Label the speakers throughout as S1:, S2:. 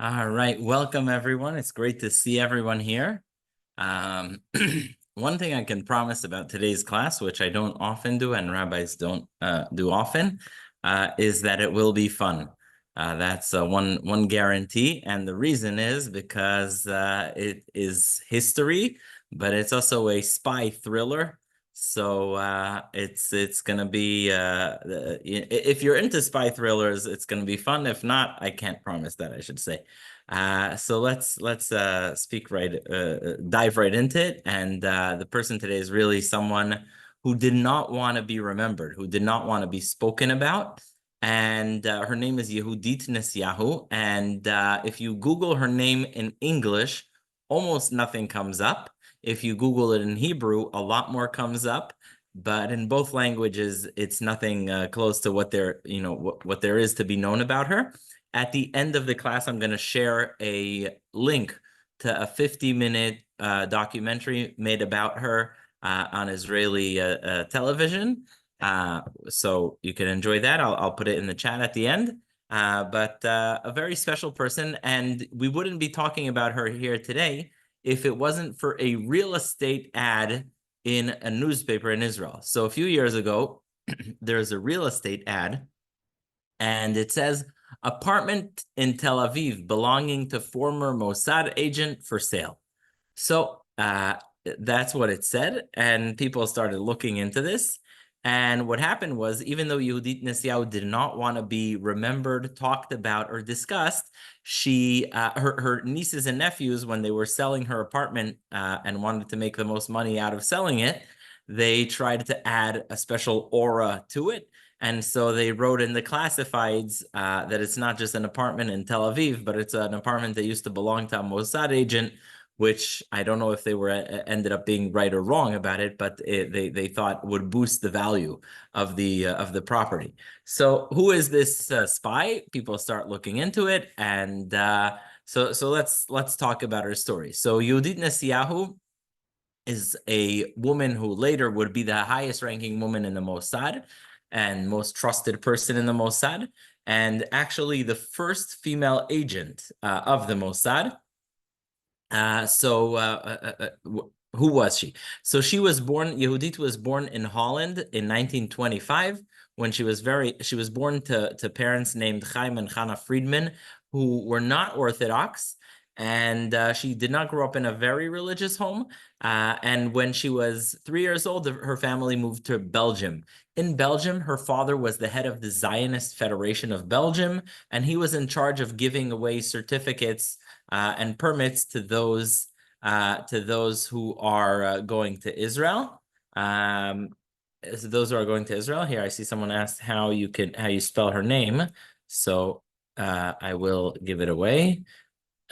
S1: All right, welcome everyone. It's great to see everyone here. One thing I can promise about today's class, which I don't often do and rabbis don't do often, is that it will be fun. That's one guarantee, and the reason is because it is history, but it's also a spy thriller. So it's gonna be if you're into spy thrillers, it's gonna be fun. If not, I can't promise that, I should say. So let's dive right into it. And the person today is really someone who did not want to be remembered, who did not want to be spoken about. And her name is Yehudit Nessyahu. And if you Google her name in English, almost nothing comes up. If you Google it in Hebrew, a lot more comes up. But in both languages, it's nothing close to what what there is to be known about her. At the end of the class, I'm going to share a link to a 50-minute documentary made about her on Israeli television. So you can enjoy that. I'll put it in the chat at the end. But a very special person, and we wouldn't be talking about her here today if it wasn't for a real estate ad in a newspaper in Israel. So a few years ago, there's a real estate ad, and it says, apartment in Tel Aviv belonging to former Mossad agent for sale. So that's what it said, and people started looking into this. And what happened was, even though Yehudit Nessyahu did not want to be remembered, talked about, or discussed, her nieces and nephews, when they were selling her apartment and wanted to make the most money out of selling it, they tried to add a special aura to it. And so they wrote in the classifieds that it's not just an apartment in Tel Aviv, but it's an apartment that used to belong to a Mossad agent, which I don't know if they were ended up being right or wrong about it, but they thought would boost the value of the property. So who is this spy? People start looking into it, and so let's talk about her story. So Yehudit Nessyahu is a woman who later would be the highest ranking woman in the Mossad and most trusted person in the Mossad, and actually the first female agent of the Mossad. Who was she? So she was born, Yehudit was born in Holland in 1925 when she was born to parents named Chaim and Chana Friedman, who were not Orthodox. And she did not grow up in a very religious home. And when she was 3 years old, her family moved to Belgium. In Belgium, her father was the head of the Zionist Federation of Belgium, and he was in charge of giving away certificates and permits to those who are going to Israel. So those who are going to Israel. Here, I see someone asked how you spell her name, so I will give it away.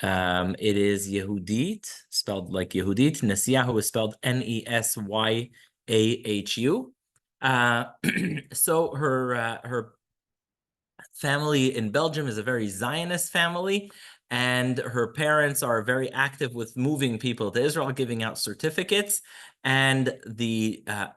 S1: It is Yehudit, spelled like Yehudit. Nessyahu is spelled Nessyahu. So her family in Belgium is a very Zionist family, and her parents are very active with moving people to Israel, giving out certificates. And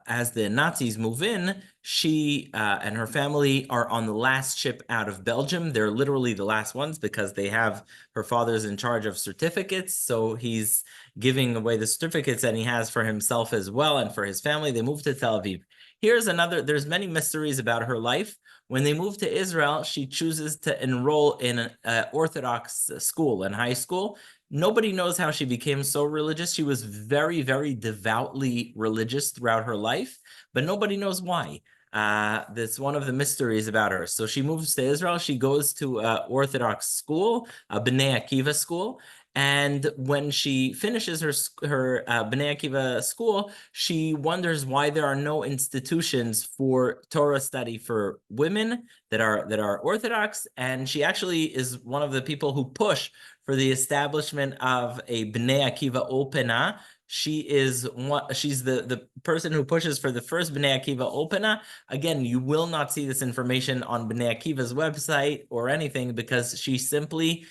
S1: as the Nazis move in, she and her family are on the last ship out of Belgium. They're literally the last ones because her father's in charge of certificates. So he's giving away the certificates, and he has for himself as well and for his family. They move to Tel Aviv. There's many mysteries about her life. When they move to Israel, she chooses to enroll in an Orthodox school and high school. Nobody knows how she became so religious. She was very, very devoutly religious throughout her life, but nobody knows why. That's one of the mysteries about her. So she moves to Israel. She goes to an Orthodox school, a Bnei Akiva school. And when she finishes her Bnei Akiva school, she wonders why there are no institutions for Torah study for women that are Orthodox. And she actually is one of the people who push for the establishment of a Bnei Akiva Olpena. She's the person who pushes for the first Bnei Akiva Olpena. Again, you will not see this information on Bnei Akiva's website or anything because she simply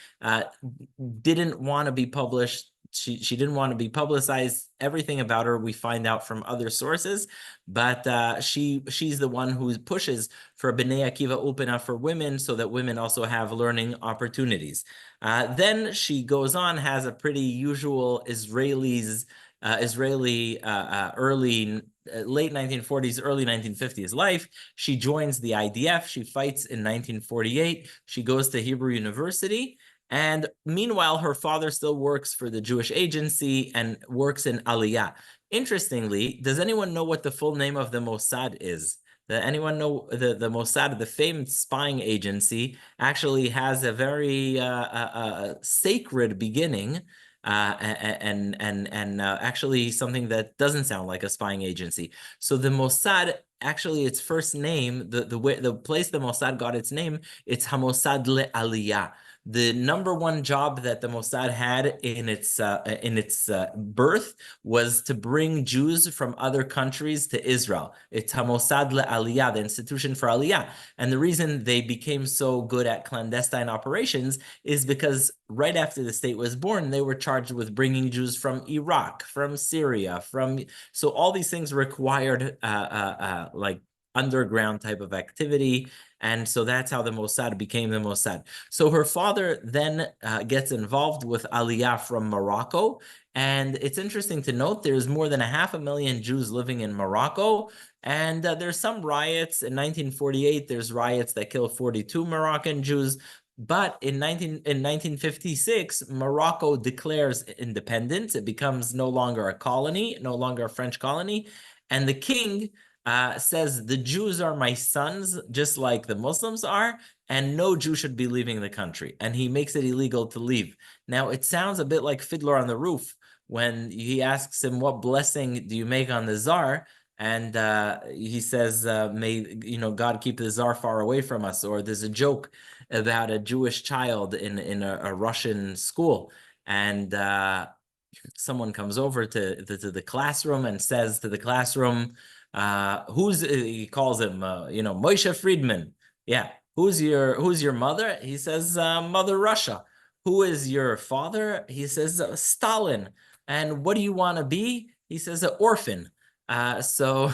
S1: didn't want to be published she didn't want to be publicized. Everything about her we find out from other sources, but she's the one who pushes for Bnei Akiva Upena for women, so that women also have learning opportunities. Then she goes on, has a pretty usual Israeli early late 1940s, early 1950s life. She joins the IDF. She fights in 1948. She goes to Hebrew University. And meanwhile, her father still works for the Jewish Agency and works in Aliyah. Interestingly, does anyone know what the full name of the Mossad is? Does anyone know the Mossad, the famed spying agency, actually has a very sacred beginning, and actually something that doesn't sound like a spying agency. So the Mossad, actually, its first name, the place the Mossad got its name, it's Hamossad LeAliyah. The number one job that the Mossad had in its birth was to bring Jews from other countries to Israel. It's Hamossad LeAliyah, the institution for Aliyah. And the reason they became so good at clandestine operations is because right after the state was born, they were charged with bringing Jews from Iraq, from Syria, so all these things required like underground type of activity. And so that's how the Mossad became the Mossad. So her father then gets involved with Aliyah from Morocco. And it's interesting to note there's more than 500,000 Jews living in Morocco. And there's some riots. In 1948, there's riots that kill 42 Moroccan Jews. But in 1956, Morocco declares independence. It becomes no longer a colony, no longer a French colony. And the king says, the Jews are my sons, just like the Muslims are, and no Jew should be leaving the country. And he makes it illegal to leave. Now, it sounds a bit like Fiddler on the Roof when he asks him, what blessing do you make on the Tsar? And he says, may God keep the Tsar far away from us. Or there's a joke about a Jewish child in a Russian school. And someone comes over to the classroom and says to the classroom, he calls him, Moshe Friedman. Yeah. Who's your mother? He says, Mother Russia. Who is your father? He says, Stalin. And what do you want to be? He says, an orphan. So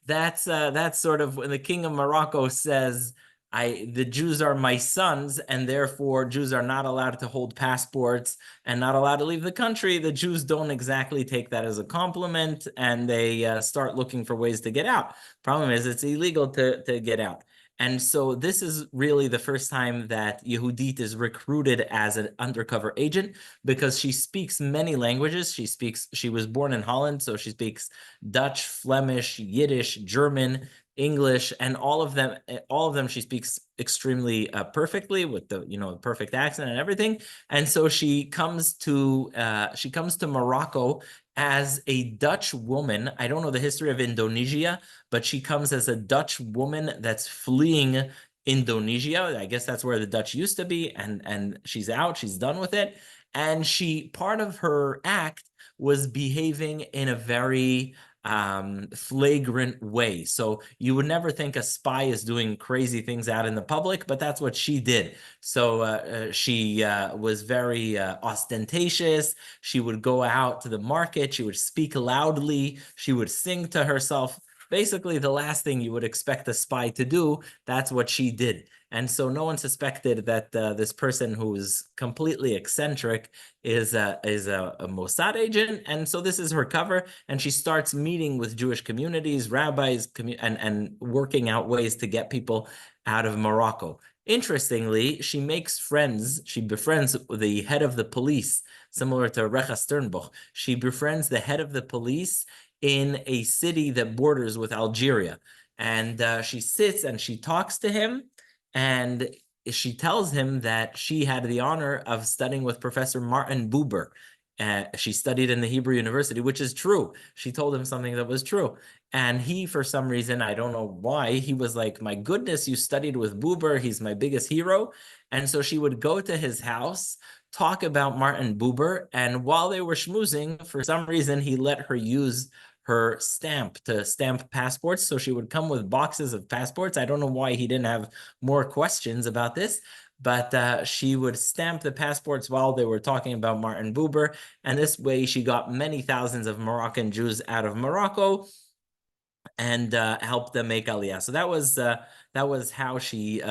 S1: that's sort of when the king of Morocco says, the Jews are my sons, and therefore Jews are not allowed to hold passports and not allowed to leave the country. The Jews don't exactly take that as a compliment, and they start looking for ways to get out. Problem is, it's illegal to get out. And so this is really the first time that Yehudit is recruited as an undercover agent, because she speaks many languages. She was born in Holland, so she speaks Dutch, Flemish, Yiddish, German, English, and all of them she speaks extremely perfectly with the perfect accent and everything. And so she comes to Morocco as a Dutch woman. I don't know the history of Indonesia, but she comes as a Dutch woman that's fleeing Indonesia. I guess that's where the Dutch used to be, and she's out, she's done with it. And part of her act was behaving in a very flagrant way. So you would never think a spy is doing crazy things out in the public, but that's what she did. So she was very ostentatious. She would go out to the market. She would speak loudly. She would sing to herself. Basically, the last thing you would expect a spy to do, that's what she did. And so no one suspected that this person who's completely eccentric is a Mossad agent. And so this is her cover. And she starts meeting with Jewish communities, rabbis, and working out ways to get people out of Morocco. Interestingly, she makes friends. She befriends the head of the police, similar to Recha Sternbuch. She befriends the head of the police in a city that borders with Algeria. And she sits and she talks to him. And she tells him that she had the honor of studying with Professor Martin Buber. She studied in the Hebrew University, which is true. She told him something that was true. And he, for some reason, I don't know why, he was like, my goodness, you studied with Buber. He's my biggest hero. And so she would go to his house, talk about Martin Buber. And while they were schmoozing, for some reason, he let her use her stamp to stamp passports. So she would come with boxes of passports. I don't know why he didn't have more questions about this, but she would stamp the passports while they were talking about Martin Buber, and this way she got many thousands of Moroccan Jews out of Morocco and helped them make Aliyah. So that was how she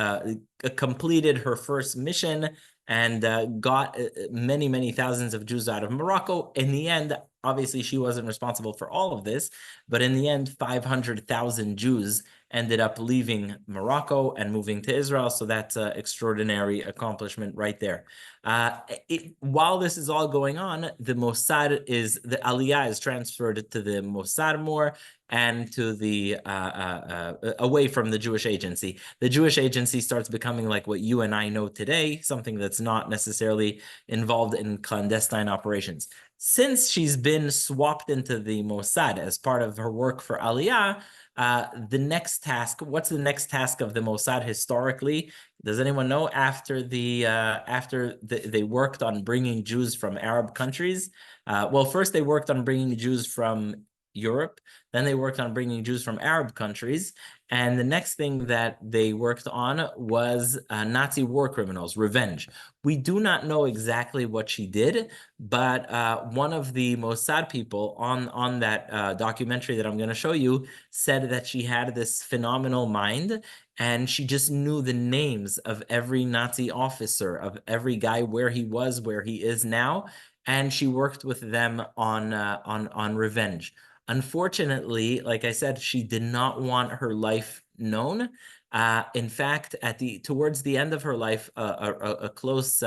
S1: completed her first mission and got many thousands of Jews out of Morocco. In the end, obviously she wasn't responsible for all of this, but in the end, 500,000 Jews ended up leaving Morocco and moving to Israel. So that's an extraordinary accomplishment right there. While this is all going on, the Aliyah is transferred to the Mossad more and to the away from the Jewish agency. The Jewish agency starts becoming like what you and I know today, something that's not necessarily involved in clandestine operations. Since she's been swapped into the Mossad as part of her work for Aliyah, the next task, what's the next task of the Mossad historically? Does anyone know? After they worked on bringing Jews from Arab countries, well, first they worked on bringing Jews from Europe, then they worked on bringing Jews from Arab countries, and the next thing that they worked on was Nazi war criminals, revenge. We do not know exactly what she did, but one of the Mossad people on that documentary that I'm going to show you said that she had this phenomenal mind, and she just knew the names of every Nazi officer, of every guy, where he was, where he is now, and she worked with them on revenge. Unfortunately, like I said, she did not want her life known. In fact, towards the end of her life, a close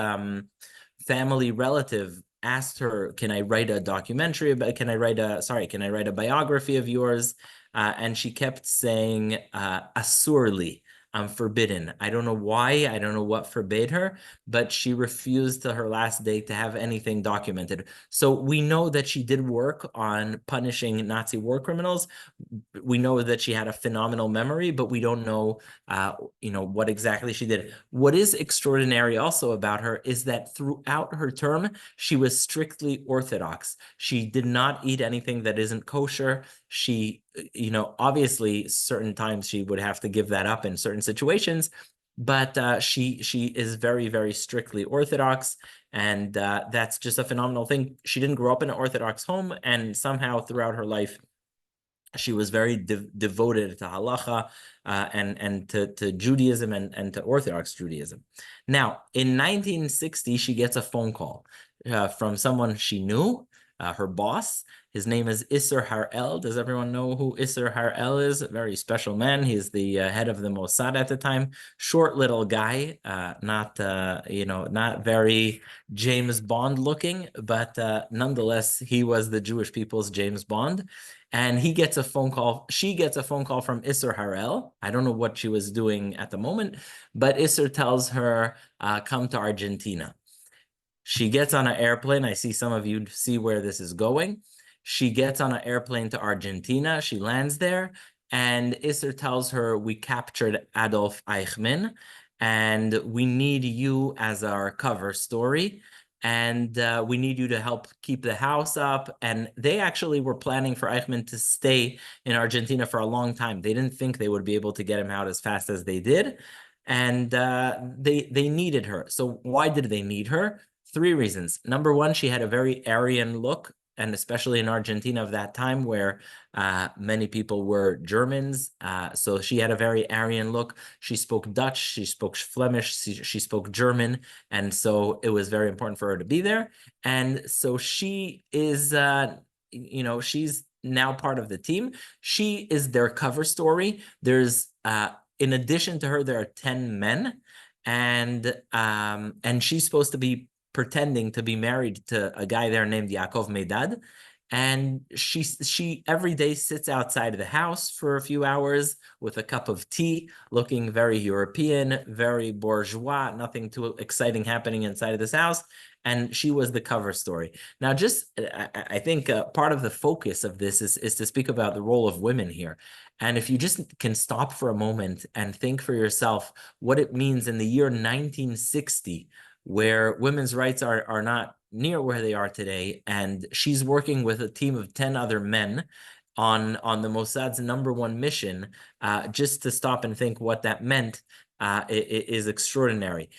S1: family relative asked her, "Can I write a documentary about? Can I write a biography of yours?" And she kept saying, "Asurli." Forbidden. I don't know why. I don't know what forbade her, but she refused to her last day to have anything documented. So we know that she did work on punishing Nazi war criminals. We know that she had a phenomenal memory, but we don't know, what exactly she did. What is extraordinary also about her is that throughout her term, she was strictly Orthodox. She did not eat anything that isn't kosher. She, obviously certain times she would have to give that up in certain situations, but she is very strictly Orthodox, and that's just a phenomenal thing. She didn't grow up in an Orthodox home, and somehow throughout her life, she was very devoted to halacha and to Judaism and to Orthodox Judaism. Now, in 1960, she gets a phone call from someone she knew, her boss. His name is Isser Harel. Does everyone know who Isser Harel is? A very special man. He's the head of the Mossad at the time. Short little guy, not very James Bond looking, but nonetheless, he was the Jewish people's James Bond. And she gets a phone call from Isser Harel. I don't know what she was doing at the moment, but Isser tells her, come to Argentina. She gets on an airplane. I see some of you see where this is going. She gets on an airplane to Argentina. She lands there, and Isser tells her, we captured Adolf Eichmann, and we need you as our cover story. And we need you to help keep the house up. And they actually were planning for Eichmann to stay in Argentina for a long time. They didn't think they would be able to get him out as fast as they did. And they needed her. So why did they need her? Three reasons. Number one, she had a very Aryan look, and especially in Argentina of that time where many people were Germans. So she had a very Aryan look. She spoke Dutch, she spoke Flemish, she spoke German. And so it was very important for her to be there. And so she is, she's now part of the team. She is their cover story. There's, in addition to her, there are 10 men. And she's supposed to be pretending to be married to a guy there named Yaakov Medad. And she every day sits outside of the house for a few hours with a cup of tea, looking very European, very bourgeois, nothing too exciting happening inside of this house. And she was the cover story. Now, I think part of the focus of this is to speak about the role of women here. And if you just can stop for a moment and think for yourself what it means in the year 1960, where women's rights are not near where they are today, and she's working with a team of 10 other men on the Mossad's #1 mission, just to stop and think what that meant is extraordinary.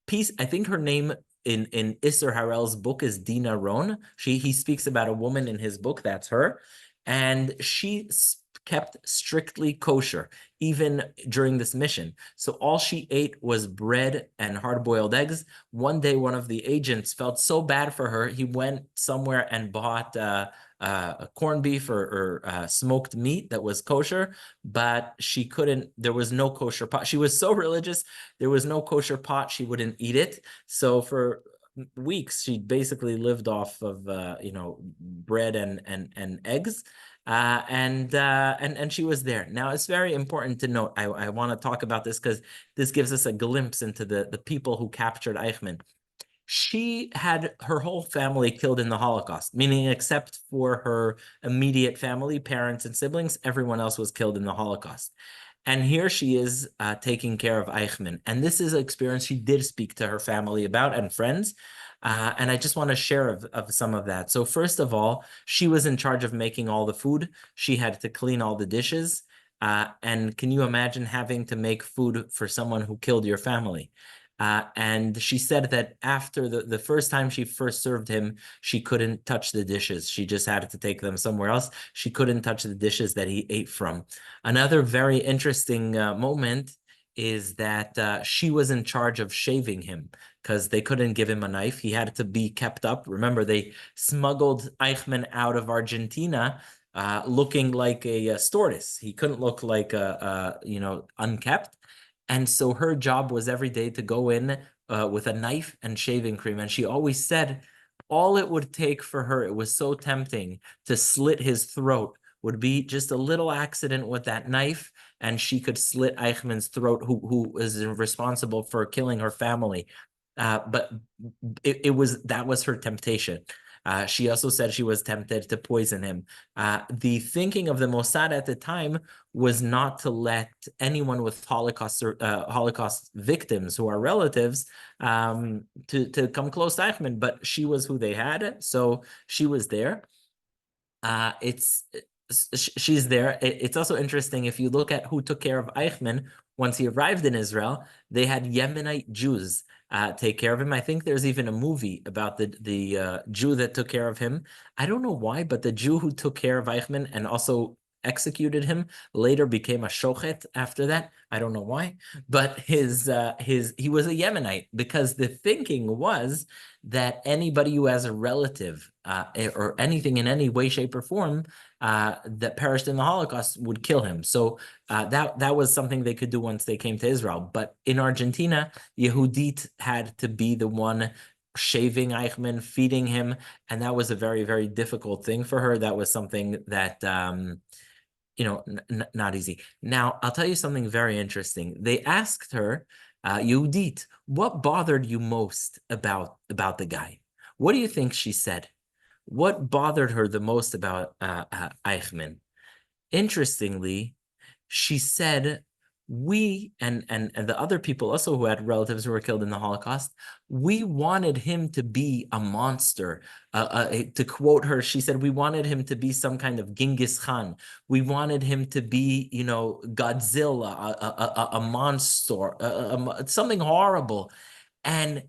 S1: piece. I think her name in Isser Harel's book is Dina Ron. He speaks about a woman in his book. That's her, and she kept strictly kosher even during this mission. So all she ate was bread and hard-boiled eggs. One day, one of the agents felt so bad for her, he went somewhere and bought corned beef or smoked meat that was kosher, but she couldn't. There was no kosher pot. She was so religious. There was no kosher pot. She wouldn't eat it. So for weeks, she basically lived off of bread and eggs. And she was there. Now, it's very important to note, I want to talk about this because this gives us a glimpse into the people who captured Eichmann. She had her whole family killed in the Holocaust, meaning except for her immediate family, parents and siblings, everyone else was killed in the Holocaust. And here she is taking care of Eichmann. And this is an experience she did speak to her family about and friends. And I just want to share of some of that. So first of all, she was in charge of making all the food. She had to clean all the dishes. And can you imagine having to make food for someone who killed your family? And she said that after the first time she first served him, she couldn't touch the dishes. She just had to take them somewhere else. She couldn't touch the dishes that he ate from. Another very interesting moment is that she was in charge of shaving him because they couldn't give him a knife. He had to be kept up. Remember, they smuggled Eichmann out of Argentina looking like a tortoise. He couldn't look like unkept. And so her job was every day to go in with a knife and shaving cream. And she always said all it would take for her, it was so tempting to slit his throat, would be just a little accident with that knife, and she could slit Eichmann's throat, who is responsible for killing her family. But that was her temptation. She also said she was tempted to poison him. The thinking of the Mossad at the time was not to let anyone with Holocaust victims who are relatives to come close to Eichmann, but she was who they had, so she was there. She's there. It's also interesting if you look at who took care of Eichmann once he arrived in Israel. They had Yemenite Jews take care of him. I think there's even a movie about the Jew that took care of him. I don't know why, but the Jew who took care of Eichmann and also executed him later became a shochet after that. I don't know why, but he was a Yemenite, because the thinking was that anybody who has a relative or anything in any way, shape, or form that perished in the Holocaust would kill him. So that was something they could do once they came to Israel. But in Argentina, Yehudit had to be the one shaving Eichmann, feeding him, and that was a very, very difficult thing for her. That was something that not easy. Now, I'll tell you something very interesting. They asked her, Yehudit, what bothered you most about the guy? What do you think she said? What bothered her the most about Eichmann? Interestingly, she said, we and the other people also who had relatives who were killed in the Holocaust, we wanted him to be a monster. To quote her, she said, we wanted him to be some kind of Genghis Khan. We wanted him to be, Godzilla, a monster, something horrible. And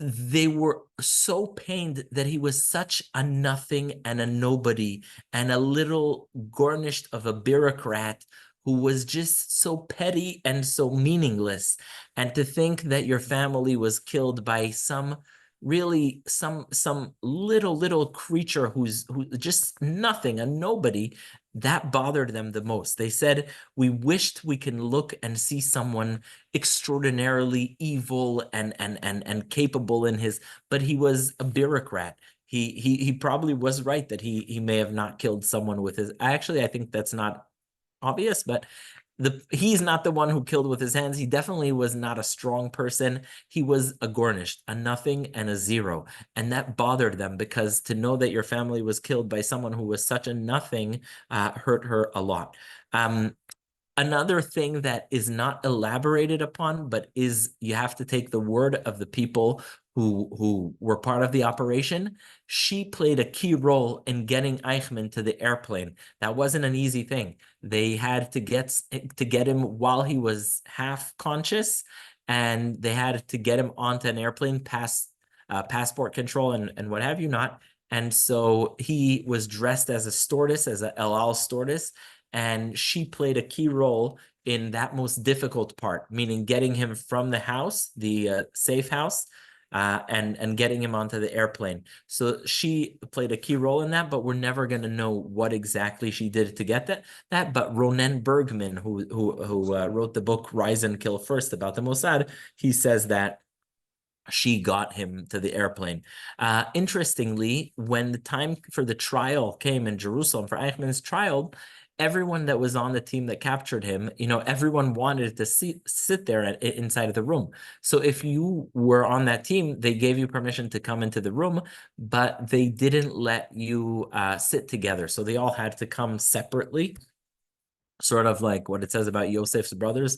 S1: they were so pained that he was such a nothing and a nobody and a little garnished of a bureaucrat who was just so petty and so meaningless. And to think that your family was killed by some little creature who's just nothing, a nobody, that bothered them the most. They said, we wished we can look and see someone extraordinarily evil and capable in his, but he was a bureaucrat. He probably was right that he may have not killed someone with his, I think that's not obvious, but he's not the one who killed with his hands. He definitely was not a strong person. He was a garnished, a nothing and a zero. And that bothered them, because to know that your family was killed by someone who was such a nothing hurt her a lot. Another thing that is not elaborated upon, but you have to take the word of the people who were part of the operation. She played a key role in getting Eichmann to the airplane. That wasn't an easy thing. They had to get him while he was half conscious, and they had to get him onto an airplane past passport control and what have you not. And so he was dressed as a stewardess, as a El Al stewardess, and she played a key role in that most difficult part, meaning getting him from the house, the safe house, and getting him onto the airplane. So she played a key role in that, but we're never going to know what exactly she did to get that. But Ronen Bergman, who wrote the book Rise and Kill First about the Mossad, he says that she got him to the airplane. Interestingly, when the time for the trial came in Jerusalem, for Eichmann's trial, everyone that was on the team that captured him, everyone wanted to sit there inside of the room. So if you were on that team, they gave you permission to come into the room, but they didn't let you sit together. So they all had to come separately, sort of like what it says about Yosef's brothers.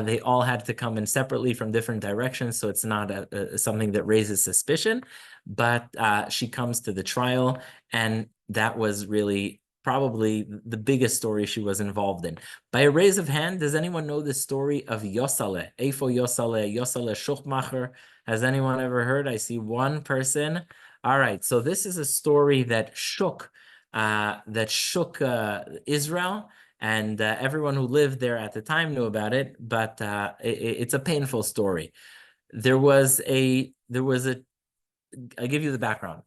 S1: They all had to come in separately from different directions, so it's not something that raises suspicion. But she comes to the trial, and that was really probably the biggest story she was involved in. By a raise of hand, does anyone know the story of Yosale? Eifo Yosale, Yosale Schuchmacher. Has anyone ever heard? I see one person. All right, so this is a story that shook Israel, and everyone who lived there at the time knew about it, but it's a painful story. I give you the background.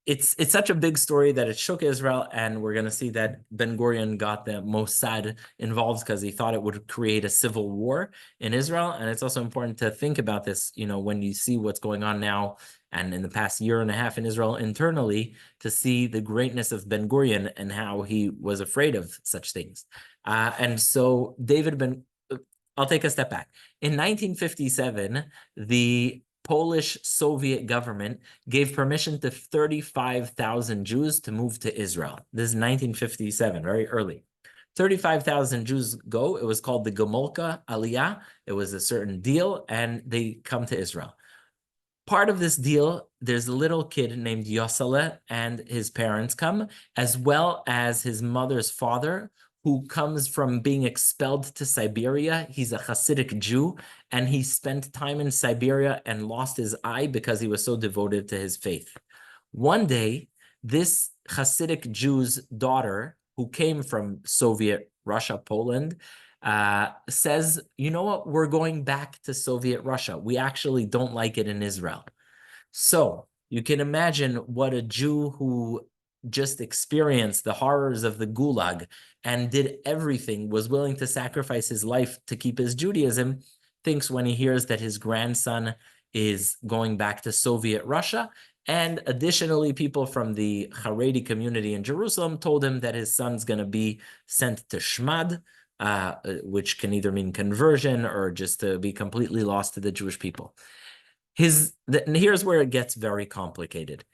S1: It's such a big story that it shook Israel, and we're going to see that Ben-Gurion got the Mossad involved because he thought it would create a civil war in Israel. And it's also important to think about this, when you see what's going on now and in the past year and a half in Israel internally, to see the greatness of Ben-Gurion and how he was afraid of such things. And so I'll take a step back. In 1957, the Polish Soviet government gave permission to 35,000 Jews to move to Israel. This is 1957, very early. 35,000 Jews go. It was called the Gomulka Aliyah. It was a certain deal, and they come to Israel. Part of this deal, there's a little kid named Yosale, and his parents come, as well as his mother's father, who comes from being expelled to Siberia. He's a Hasidic Jew, and he spent time in Siberia and lost his eye because he was so devoted to his faith. One day, this Hasidic Jew's daughter, who came from Soviet Russia, Poland, says, you know what, we're going back to Soviet Russia. We actually don't like it in Israel. So you can imagine what a Jew who just experienced the horrors of the Gulag and did everything, was willing to sacrifice his life to keep his Judaism, thinks when he hears that his grandson is going back to Soviet Russia. And additionally, people from the Haredi community in Jerusalem told him that his son's going to be sent to Shmad, which can either mean conversion or just to be completely lost to the Jewish people. Here's where it gets very complicated.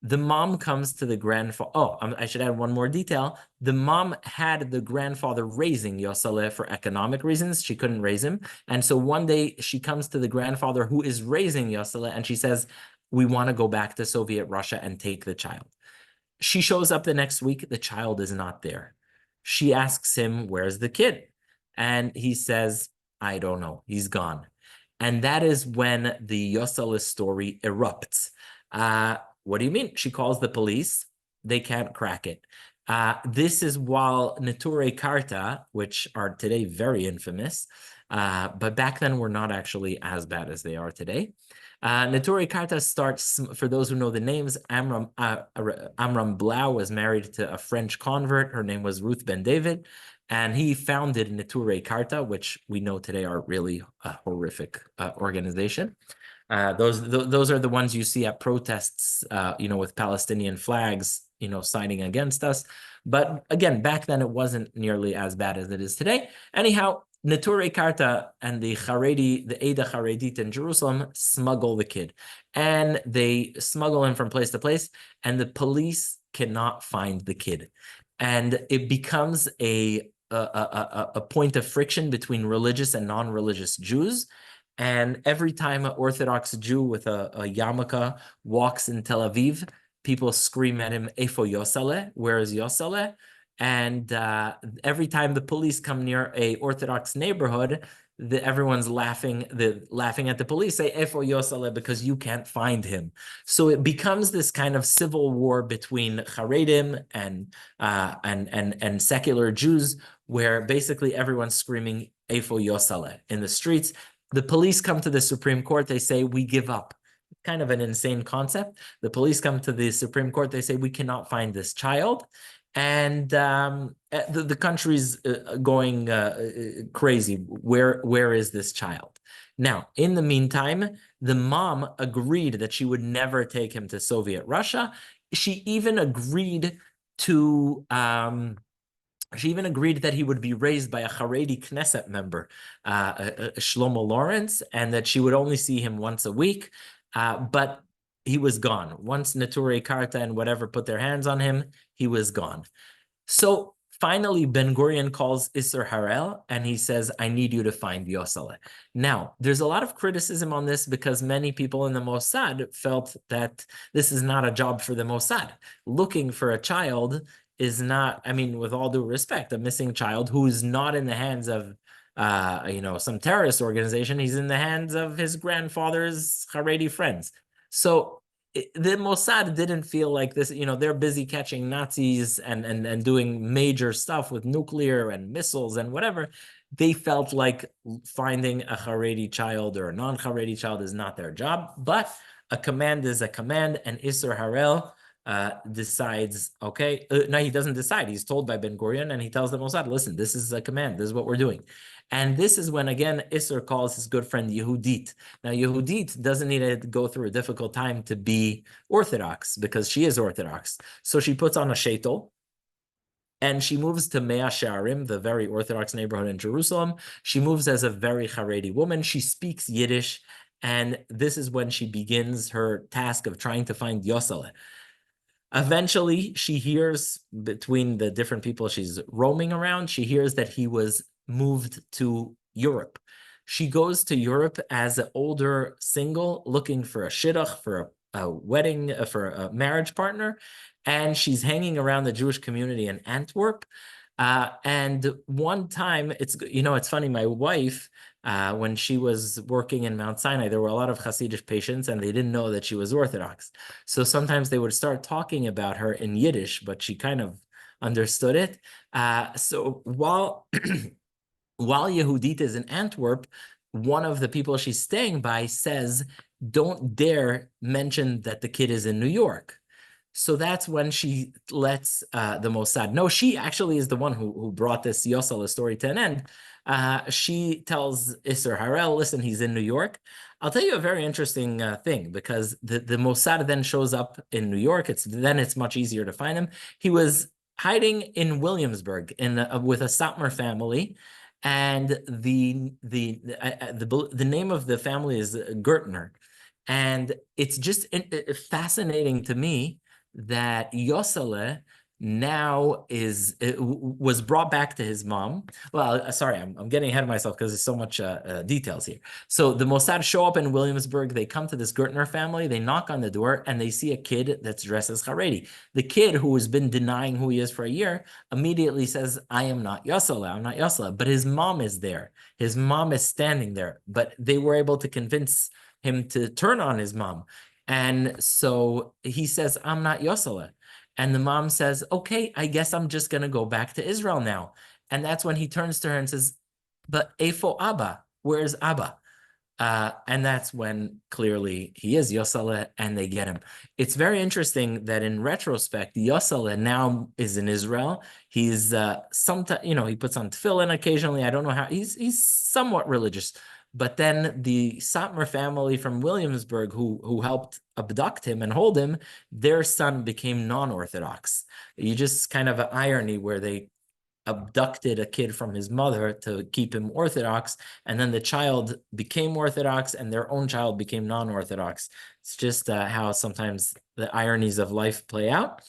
S1: The mom comes to the grandfather. Oh, I should add one more detail. The mom had the grandfather raising Yosale for economic reasons. She couldn't raise him. And so one day she comes to the grandfather who is raising Yosale, and she says, we want to go back to Soviet Russia and take the child. She shows up the next week. The child is not there. She asks him, where's the kid? And he says, I don't know. He's gone. And that is when the Yosale story erupts. What do you mean? She calls the police. They can't crack it. This is while Neturei Karta, which are today very infamous, but back then were not actually as bad as they are today. Neturei Karta starts, for those who know the names, Amram Blau was married to a French convert. Her name was Ruth Ben David, and he founded Neturei Karta, which we know today are really a horrific organization. Those are the ones you see at protests, with Palestinian flags, signing against us. But again, back then it wasn't nearly as bad as it is today. Anyhow, Neturei Karta and the Eda Haredit in Jerusalem smuggle the kid, and they smuggle him from place to place, and the police cannot find the kid, and it becomes a point of friction between religious and non-religious Jews. And every time an Orthodox Jew with a yarmulke walks in Tel Aviv, people scream at him, Eifo Yosale? Where is Yosale? And every time the police come near a Orthodox neighborhood, everyone's laughing at the police, say Efo Yosale, because you can't find him. So it becomes this kind of civil war between Haredim and secular Jews, where basically everyone's screaming Efo Yosale in the streets. The police come to the Supreme Court, they say we give up. Kind of an insane concept. The police come to the Supreme Court, they say we cannot find this child. And the country's going crazy. Where is this child? Now, in the meantime, the mom agreed that she would never take him to Soviet Russia. She even agreed to that he would be raised by a Haredi Knesset member, Shlomo Lawrence, and that she would only see him once a week. But he was gone. Once Neturei Karta and whatever put their hands on him, he was gone. So finally, Ben Gurion calls Isser Harel and he says, I need you to find Yosale. Now, there's a lot of criticism on this because many people in the Mossad felt that this is not a job for the Mossad. Looking for a child is not, I mean, with all due respect, a missing child who's not in the hands of some terrorist organization. He's in the hands of his grandfather's Haredi friends. So the Mossad didn't feel like this, they're busy catching Nazis and doing major stuff with nuclear and missiles and whatever. They felt like finding a Haredi child or a non-Haredi child is not their job, but a command is a command, and Isser Harel decides, okay, no, he doesn't decide. He's told by Ben Gurion, and he tells the Mossad, listen, this is a command. This is what we're doing. And this is when, again, Isser calls his good friend Yehudit. Now, Yehudit doesn't need to go through a difficult time to be Orthodox because she is Orthodox. So she puts on a sheitel, and she moves to Mea Shearim, the very Orthodox neighborhood in Jerusalem. She moves as a very Haredi woman. She speaks Yiddish, and this is when she begins her task of trying to find Yosale. Eventually, she hears between the different people she's roaming around, she hears that he was moved to Europe. She goes to Europe as an older single looking for a shidduch, for a wedding, for a marriage partner, and she's hanging around the Jewish community in Antwerp. And one time, it's funny, my wife, when she was working in Mount Sinai, there were a lot of Hasidic patients and they didn't know that she was Orthodox. So sometimes they would start talking about her in Yiddish, but she kind of understood it. So while Yehudit is in Antwerp, one of the people she's staying by says, don't dare mention that the kid is in New York. So that's when she lets the Mossad know. She actually is the one who brought this Yosale story to an end. She tells Isser Harel, listen, he's in New York. I'll tell you a very interesting thing, because the Mossad then shows up in New York. It's much easier to find him. He was hiding in Williamsburg with a Satmar family. And the name of the family is Gertner. And it's just fascinating to me that Yosale now was brought back to his mom. Well, sorry, I'm getting ahead of myself because there's so much details here. So the Mossad show up in Williamsburg. They come to this Gertner family. They knock on the door and they see a kid that's dressed as Haredi. The kid, who has been denying who he is for a year, immediately says, I am not Yosale. I'm not Yosale. But his mom is there. His mom is standing there. But they were able to convince him to turn on his mom. And so he says, I'm not Yosale. And the mom says, okay, I guess I'm just going to go back to Israel now. And that's when he turns to her and says, but Eifo Abba, where's Abba? And that's when clearly he is Yosale and they get him. It's very interesting that in retrospect, Yosale now is in Israel. He's sometimes, he puts on tefillin occasionally. I don't know how, he's somewhat religious. But then the Satmar family from Williamsburg, who helped abduct him and hold him, their son became non-Orthodox. You just kind of an irony where they abducted a kid from his mother to keep him Orthodox, and then the child became Orthodox and their own child became non-Orthodox. It's just how sometimes the ironies of life play out.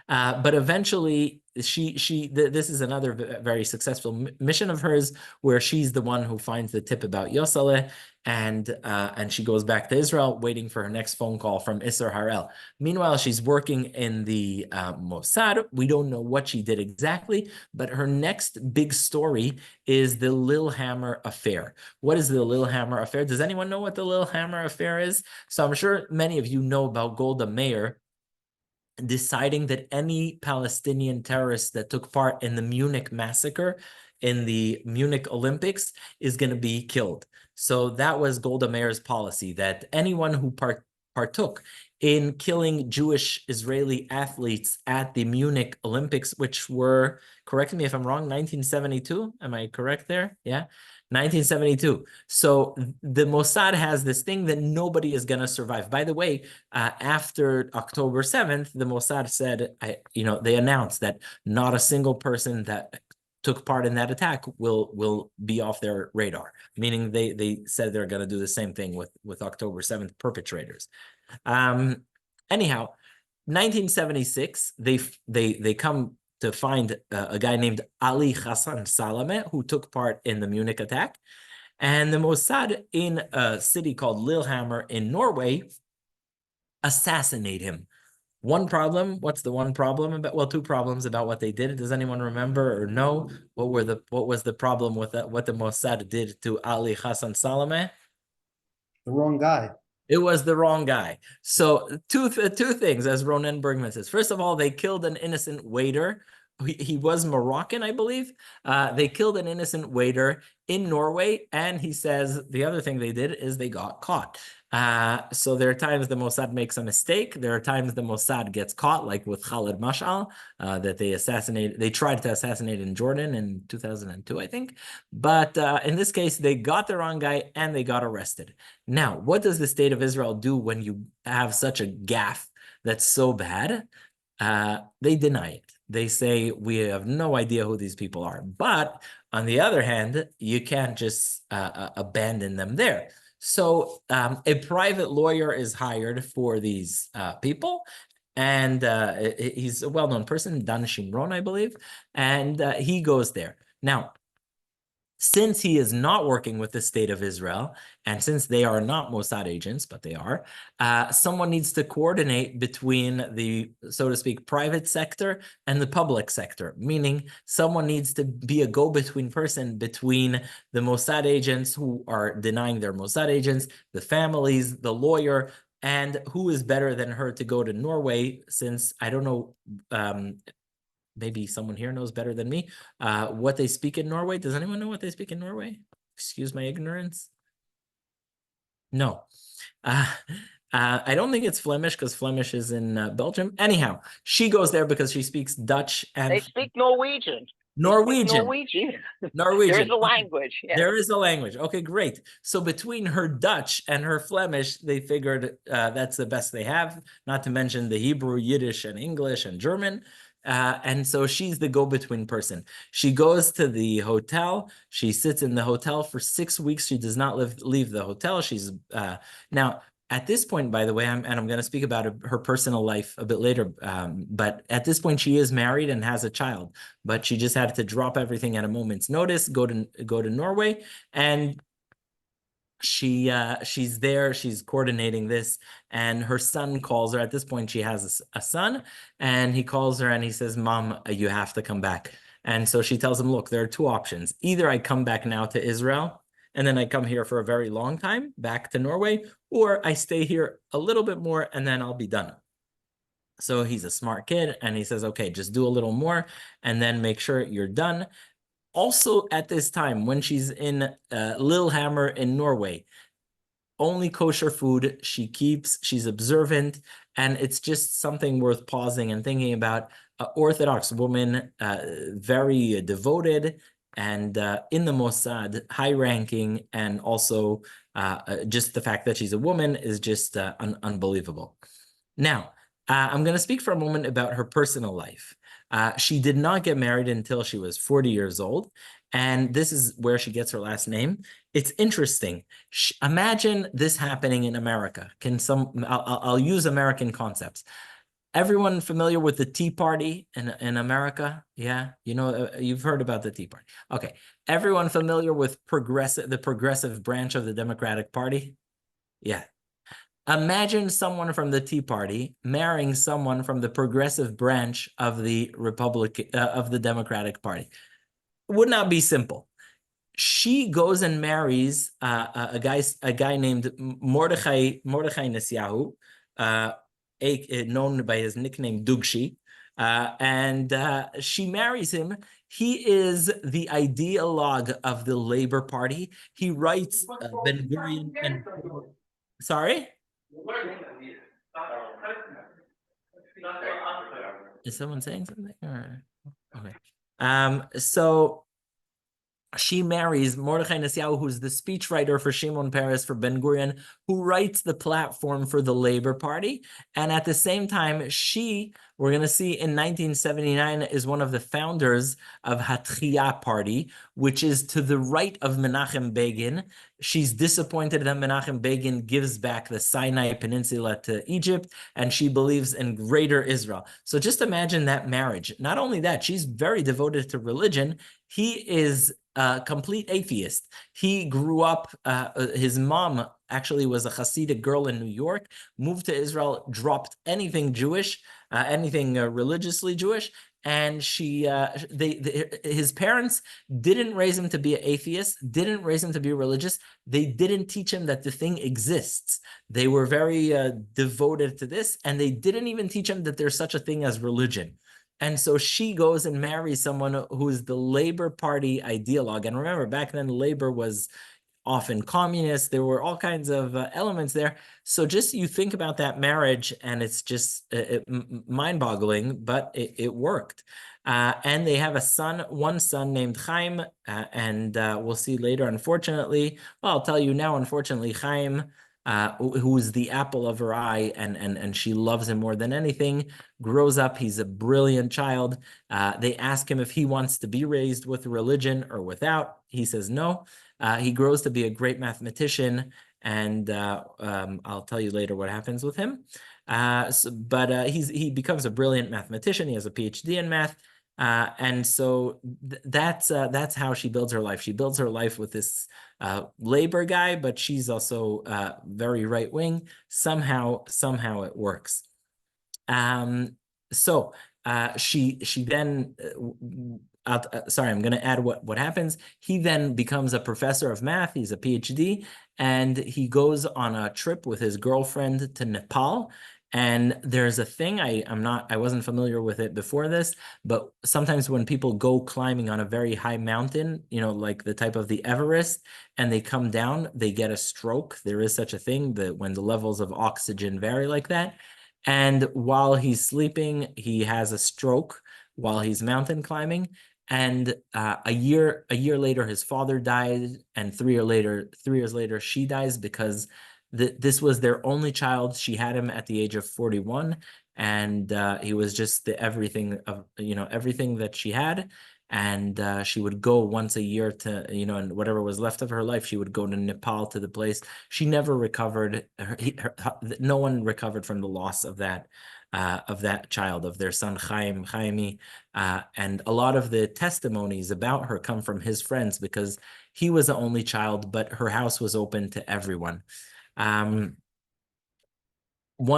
S1: But eventually, this is another very successful mission of hers, where she's the one who finds the tip about Yosele, and she goes back to Israel, waiting for her next phone call from Isser Harel. Meanwhile, she's working in the Mossad. We don't know what she did exactly, but her next big story is the Lillehammer affair. What is the Lillehammer affair? Does anyone know what the Lillehammer affair is? So I'm sure many of you know about Golda Meir deciding that any Palestinian terrorist that took part in the Munich massacre, in the Munich Olympics, is going to be killed. So that was Golda Meir's policy, that anyone who partook in killing Jewish Israeli athletes at the Munich Olympics, which were, correct me if I'm wrong, 1972. Am I correct there? Yeah. 1972. So the Mossad has this thing that nobody is going to survive. By the way, after October 7th, the Mossad said, they announced that not a single person that took part in that attack will be off their radar, meaning they said they're going to do the same thing with October 7th perpetrators. Anyhow, 1976, they come to find a guy named Ali Hassan Salameh, who took part in the Munich attack. And the Mossad in a city called Lillehammer in Norway assassinate him. One problem, what's the one problem about? Well, two problems about what they did. Does anyone remember or know what was the problem with that, what the Mossad did to Ali Hassan Salameh?
S2: The wrong guy.
S1: It was the wrong guy. So two things, as Ronen Bergman says. First of all, they killed an innocent waiter. He was Moroccan, I believe. They killed an innocent waiter in Norway. And he says the other thing they did is they got caught. So there are times the Mossad makes a mistake. There are times the Mossad gets caught, like with Khaled Mashal, that they tried to assassinate in Jordan in 2002, I think. But in this case, they got the wrong guy and they got arrested. Now, what does the state of Israel do when you have such a gaffe that's so bad? They deny it. They say, we have no idea who these people are. But on the other hand, you can't just abandon them there. So a private lawyer is hired for these people. And he's a well-known person, Dan Shimron, I believe. And he goes there. Now, since he is not working with the state of Israel, and since they are not Mossad agents, but they are, someone needs to coordinate between the, so to speak, private sector and the public sector, meaning someone needs to be a go-between person between the Mossad agents who are denying they're Mossad agents, the families, the lawyer, and who is better than her to go to Norway, since I don't know, maybe someone here knows better than me, what they speak in Norway. Does anyone know what they speak in Norway? Excuse my ignorance. No. I don't think it's Flemish, because Flemish is in Belgium. Anyhow, she goes there because she speaks Dutch and...
S3: They speak Norwegian.
S1: Norwegian. Norwegian.
S3: There's a language. Yeah.
S1: There is a language. Okay, great. So between her Dutch and her Flemish, they figured that's the best they have, not to mention the Hebrew, Yiddish, and English, and German. And so she's the go-between person. She goes to the hotel. She sits in the hotel for 6 weeks. She does not leave the hotel. She's now at this point, by the way, I'm going to speak about her personal life a bit later. But at this point, she is married and has a child. But she just had to drop everything at a moment's notice, go to Norway, and she's there, she's coordinating this, and her son calls her. At this point, she has a son, and he calls her and he says, Mom, you have to come back. And so she tells him, look, there are two options. Either I come back now to Israel, and then I come here for a very long time, back to Norway, or I stay here a little bit more, and then I'll be done. So he's a smart kid, and he says, okay, just do a little more, and then make sure you're done. Also, at this time, when she's in Lillehammer in Norway, only kosher food she keeps, she's observant, and it's just something worth pausing and thinking about. Orthodox woman, very devoted, and in the Mossad, high-ranking, and also just the fact that she's a woman is just unbelievable. Now, I'm going to speak for a moment about her personal life. She did not get married until she was 40 years old, and this is where she gets her last name. It's interesting. Imagine this happening in America. I'll use American concepts. Everyone familiar with the Tea Party in America? Yeah, you've heard about the Tea Party. Okay, everyone familiar with the progressive branch of the Democratic Party? Yeah. Imagine someone from the Tea Party marrying someone from the progressive branch of the Democratic Party. It would not be simple. She goes and marries a guy named Mordechai Nessyahu, known by his nickname Dugshi, and she marries him. He is the ideologue of the Labor Party. He writes Ben Gurion and sorry. Is someone saying something? Or... Okay. So she marries Mordechai Nessyahu, who's the speechwriter for Shimon Peres for Ben Gurion, who writes the platform for the Labor Party. And at the same time, we're going to see in 1979, is one of the founders of Hatchia Party, which is to the right of Menachem Begin. She's disappointed that Menachem Begin gives back the Sinai Peninsula to Egypt, and she believes in greater Israel. So just imagine that marriage. Not only that, she's very devoted to religion. He is a complete atheist. He grew up, his mom actually was a Hasidic girl in New York, moved to Israel, dropped anything Jewish, anything religiously Jewish, and his parents didn't raise him to be an atheist, didn't raise him to be religious. They didn't teach him that the thing exists. They were very devoted to this, and they didn't even teach him that there's such a thing as religion. And so she goes and marries someone who is the Labor Party ideologue. And remember, back then, Labor was often communist. There were all kinds of elements there. So just you think about that marriage, and it's just mind-boggling, but it worked. And they have one son named Chaim, and we'll see later, unfortunately. Well, I'll tell you now, unfortunately, Chaim, who's the apple of her eye, and she loves him more than anything, grows up. He's a brilliant child. They ask him if he wants to be raised with religion or without. He says no. He grows to be a great mathematician, and I'll tell you later what happens with him. But he becomes a brilliant mathematician. He has a PhD in math. And so that's how she builds her life. She builds her life with this labor guy, but she's also very right wing. Somehow it works. So she then. Sorry, I'm going to add what happens. He then becomes a professor of math. He's a PhD, and he goes on a trip with his girlfriend to Nepal. And there's a thing, I wasn't familiar with it before this, but sometimes when people go climbing on a very high mountain, like the type of the Everest, and they come down, they get a stroke. There is such a thing that when the levels of oxygen vary like that. And while he's sleeping, he has a stroke while he's mountain climbing. And a year later, his father died, and 3 years later, she dies because this was their only child. She had him at the age of 41, and he was just everything that she had. And she would go once a year to, and whatever was left of her life, she would go to Nepal to the place. She never recovered. No one recovered from the loss of that child, of their son Chaimi. And a lot of the testimonies about her come from his friends, because he was the only child, but her house was open to everyone. One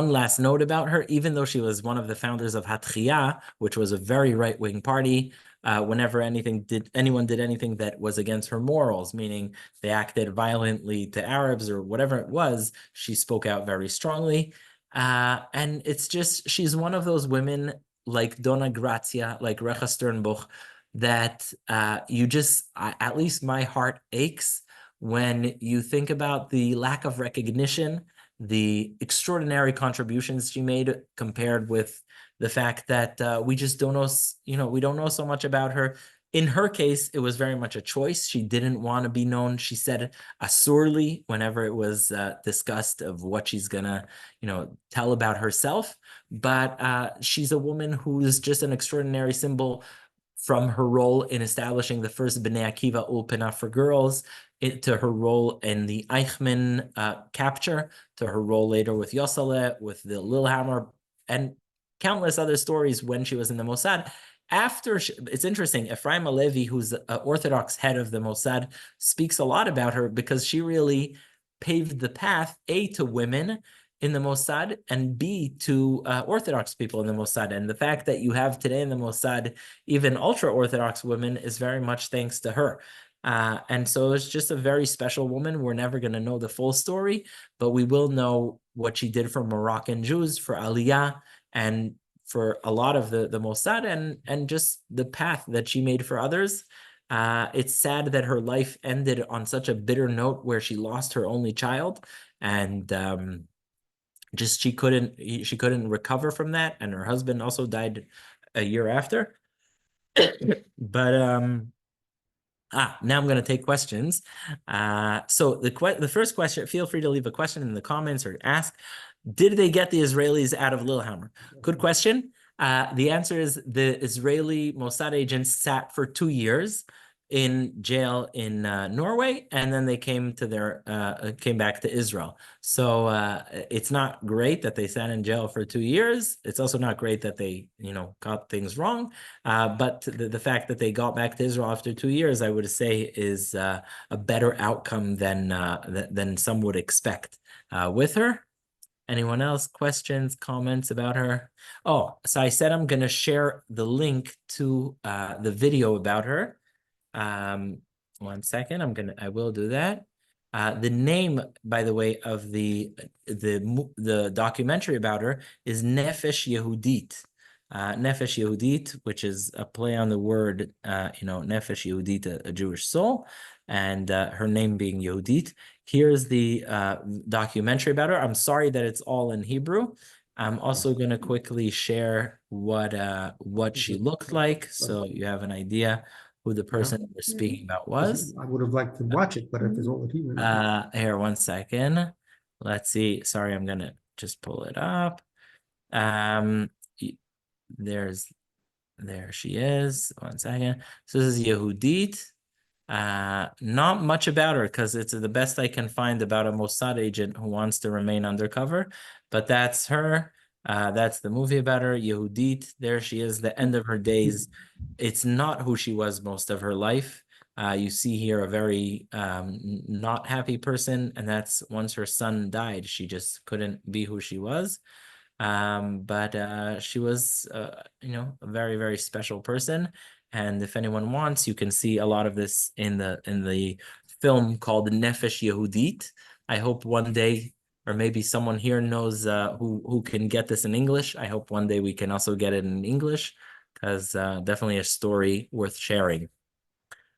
S1: last note about her: even though she was one of the founders of Hatchia, which was a very right-wing party, whenever anyone did anything that was against her morals, meaning they acted violently to Arabs or whatever it was, she spoke out very strongly. And it's just, she's one of those women like Donna Grazia, like Recha Sternbuch, that at least my heart aches when you think about the lack of recognition, the extraordinary contributions she made, compared with the fact that we just don't know, we don't know so much about her. In her case, it was very much a choice. She didn't want to be known. She said asurli whenever it was discussed of what she's gonna, tell about herself. But she's a woman who is just an extraordinary symbol, from her role in establishing the first Bnei Akiva Ulpana for girls, to her role in the Eichmann capture, to her role later with Yossele, with the Lillehammer, and countless other stories when she was in the Mossad. It's interesting, Ephraim Halevi, who's an Orthodox head of the Mossad, speaks a lot about her because she really paved the path, A, to women in the Mossad, and B, to Orthodox people in the Mossad. And the fact that you have today in the Mossad even ultra-Orthodox women is very much thanks to her. And so it's just a very special woman. We're never going to know the full story, but we will know what she did for Moroccan Jews, for Aliyah, and for a lot of the Mossad, and just the path that she made for others. It's sad that her life ended on such a bitter note where she lost her only child, and just she couldn't recover from that, and her husband also died a year after. But now I'm going to take questions. So the first question, feel free to leave a question in the comments or ask, did they get the Israelis out of Lillehammer? Good question. The answer is the Israeli Mossad agents sat for 2 years in jail in Norway, and then they came back to Israel. So it's not great that they sat in jail for 2 years. It's also not great that they, got things wrong. But the fact that they got back to Israel after 2 years, I would say, is a better outcome than some would expect with her. Anyone else? Questions, comments about her? Oh, so I said I'm going to share the link to the video about her. 1 second, I will do that. The name, by the way, of the documentary about her is Nefesh Yehudit. Nefesh Yehudit, which is a play on the word, Nefesh Yehudit, a Jewish soul, and her name being Yehudit. Here's the documentary about her. I'm sorry that it's all in Hebrew. I'm also going to quickly share what she looked like, so you have an idea who the person we're speaking about was.
S2: I would have liked to watch it, but if it's all Hebrew.
S1: Here, 1 second. Let's see. Sorry, I'm gonna just pull it up. There she is. 1 second. So this is Yehudit. Not much about her because it's the best I can find about a Mossad agent who wants to remain undercover, but that's her. That's the movie about her, Yehudit. There she is, the end of her days. It's not who she was most of her life. You see here a very not happy person, and that's once her son died, she just couldn't be who she was. But she was, a very, very special person. And if anyone wants, you can see a lot of this in the film called Nefesh Yehudit. I hope one day, or maybe someone here knows who can get this in English. I hope one day we can also get it in English, because definitely a story worth sharing.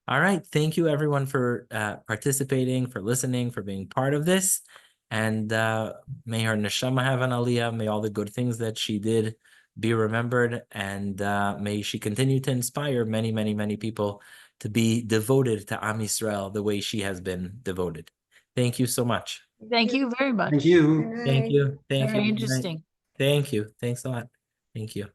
S1: All right. Thank you, everyone, for participating, for listening, for being part of this. And may her neshama have an aliyah. May all the good things that she did be remembered. And may she continue to inspire many, many, many people to be devoted to Am Yisrael the way she has been devoted. Thank you so much.
S4: Thank you very much.
S2: Thank you.
S1: Thank you. Thank you.
S4: Very interesting.
S1: Thank you. Thanks a lot. Thank you.